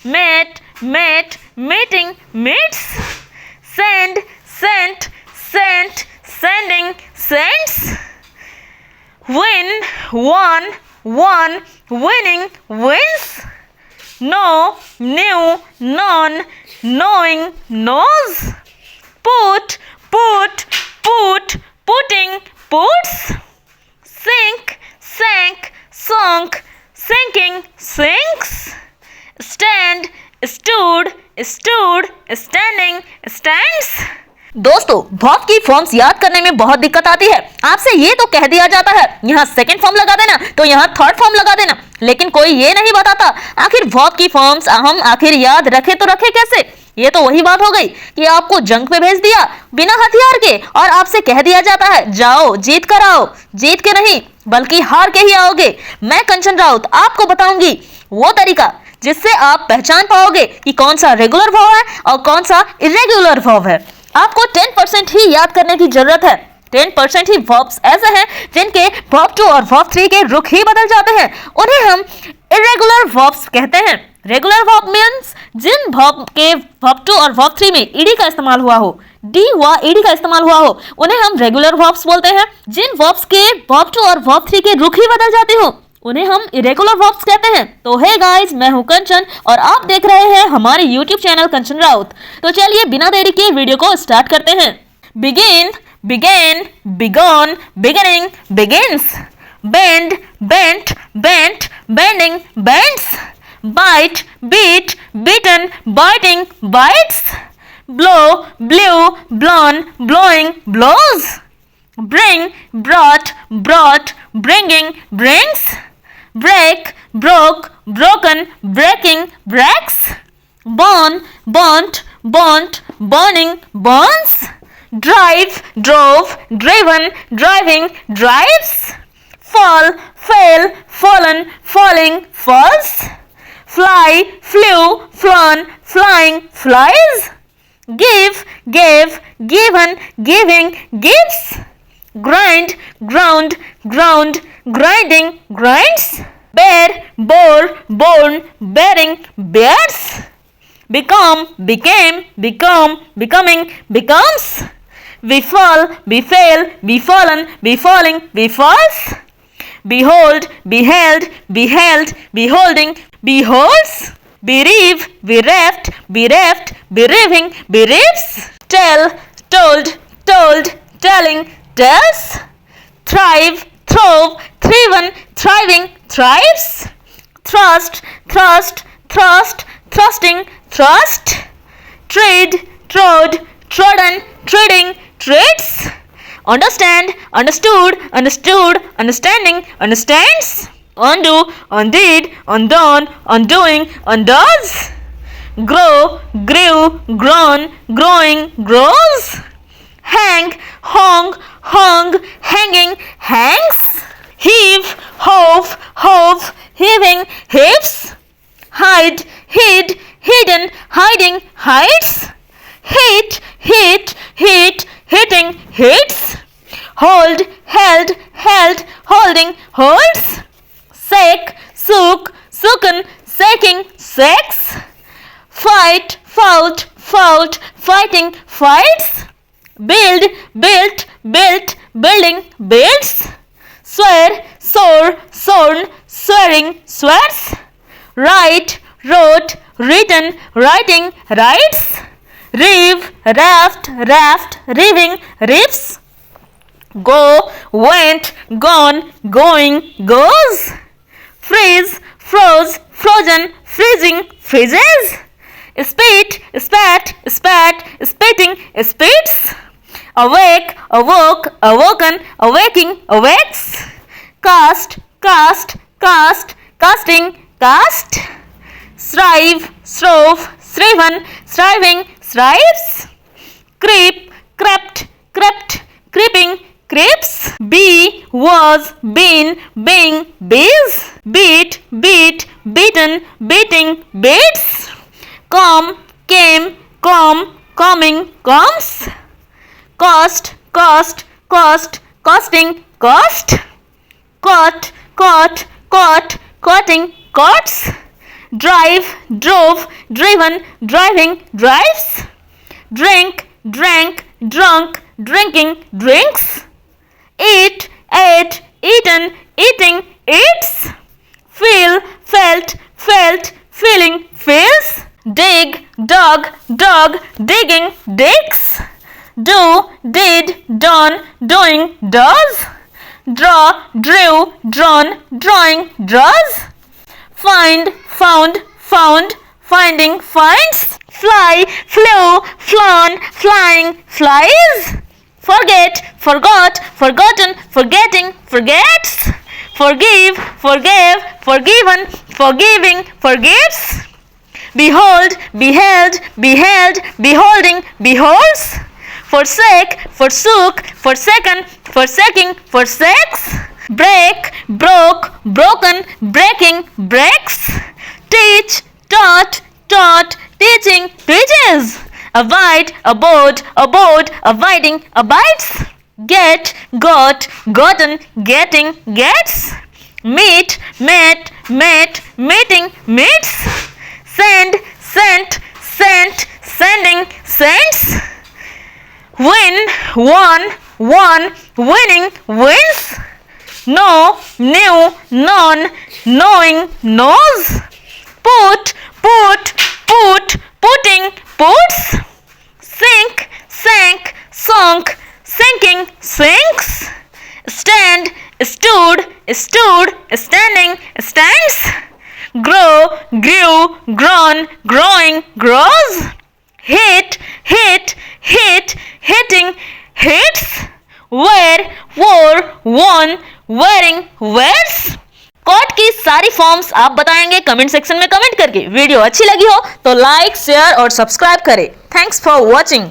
met, met, meeting, meets, send, sent, sent, sending, sends, win, won, won, winning, wins, know, knew, known, knowing, knows, put, put, put, putting, puts, sink, sank, sunk, sinking, sinks, stand, stood, stood, standing, stands। दोस्तों verb की forms याद करने में बहुत दिक्कत आती है। आपसे ये तो कह दिया जाता है यहाँ सेकंड फॉर्म लगा देना, तो यहाँ थर्ड फॉर्म लगा देना, लेकिन कोई ये नहीं बताता आखिर वर्ब की फॉर्म्स हम आखिर याद रखे तो रखे कैसे। ये तो वही बात हो गई कि आपको जंग में भेज दिया बिना हथियार के और आपसे कह दिया जाता है जाओ जीत कर आओ। जीत के नहीं बल्कि हार के ही आओगे। मैं कंचन राउत आपको बताऊंगी वो तरीका जिससे आप पहचान पाओगे कि कौन सा रेगुलर वर्ब है और कौन सा इरेगुलर वर्ब है। आपको 10% ही याद करने की जरूरत है। 10% ही वर्ब्स ऐसे हैं जिनके वर्ब 2 और वर्ब 3 के रुख ही बदल जाते हैं, उन्हें हम इरेगुलर वर्ब्स कहते हैं। रेगुलर वर्ब मींस जिन वर्ब के वर्ब 2 और वर्ब 3 में ईडी का इस्तेमाल हुआ हो, डी हुआ ईडी का इस्तेमाल हुआ हो, उन्हें हम रेगुलर वर्ब्स बोलते हैं। जिन वर्ब्स के वर्ब 2 और वर्ब 3 के रुख ही बदल जाते हो उन्हें हम इरेगुलर वर्ब्स कहते हैं। तो हे गाइस, मैं हूं कंचन और आप देख रहे हैं हमारे YouTube चैनल कंचन राउत। तो चलिए बिना देरी के वीडियो को स्टार्ट करते हैं। Begin, began, begun, beginning, begins, bend, bent, bent, bending, bends, bite, beat, beaten, biting, bites, blow, blew, blown, blowing, blows, bring, brought, brought, bringing, brings, break, broke, broken, breaking, breaks, burn, burnt, burnt, burning, burns, drive, drove, driven, driving, drives, fall, fell, fallen, falling, falls, fly, flew, flown, flying, flies, give, gave, given, giving, gives, grind, ground, ground, grinding, grinds, bear, bore, born, bearing, bears, become, became, become, becoming, becomes, befall, befell, befallen, befalling, befalls, behold, beheld, beheld, beholding, beholds, bereave, bereft, bereft, bereaving, bereaves, tell, told, told, telling, tells, thrive, throve, thriven, thriving, thrives, thrust, thrust, thrust, thrusting, thrust, trade, trod, trodden, treading, treads, understand, understood, understood, understanding, understands, undo, undid, undone, undoing, undoes, grow, grew, grown, growing, grows, hang, hung, hung, hanging, hangs, heave, hove, hove, heaving, heaves, hide, hid, hidden, hiding, hides, hit, hit, hit, hitting, hits, hold, held, held, holding, holds, sake, sook, sooken, saking, sacks, fight, fought, fought, fighting, fights, build, built, built, building, builds, swear, swore, sworn, swearing, swears, write, wrote, written, writing, writes, reeve, raft, raft, reeving, reefs, go, went, gone, going, goes, freeze, froze, frozen, freezing, freezes, spit, spat, spat, spitting, spits, awake, awoke, awoken, awaking, awakes, cast, cast, cast, casting, cast, strive, strove, striven, striving, strives, creep, crept, crept, creeping, creeps, be, was, been, being, bees, beat, beat, beaten, beating, beats, come, came, come, coming, comes, cost, cost, cost, costing, cost, caught, caught, caught, caughting, cots, drive, drove, driven, driving, drives, drink, drank, drunk, drinking, drinks, eat, ate, eaten, eating, eats, feel, felt, felt, feeling, feels, dig, dug, dug, digging, digs, do, did, done, doing, does, draw, drew, drawn, drawing, draws, find, found, found, finding, finds, fly, flew, flown, flying, flies, forget, forgot, forgotten, forgetting, forgets, forgive, forgave, forgiven, forgiving, forgives, behold, beheld, beheld, beholding, beholds, forsake, forsook, forsaken, forsaking, forsakes, break, broke, broken, breaking, breaks, teach, taught, taught, teaching, teaches, abide, abode, abode, abiding, abides, get, got, gotten, getting, gets, meet, met, met, meeting, meets, send, sent, sent, sending, sends, win, won, won, winning, wins, know, knew, known, knowing, knows, put, put, put, putting, puts, sink, sank, sunk, sinking, sinks, stand, stood, stood, standing, stands, grow, grew, grown, growing, grows, hit, hit, hit, hitting, hits, wear, wore, worn, wearing, wears। Caught की सारी forms आप बताएंगे comment section में comment करके। Video अच्छी लगी हो तो लाइक, शेयर और सब्सक्राइब करें। Thanks for watching.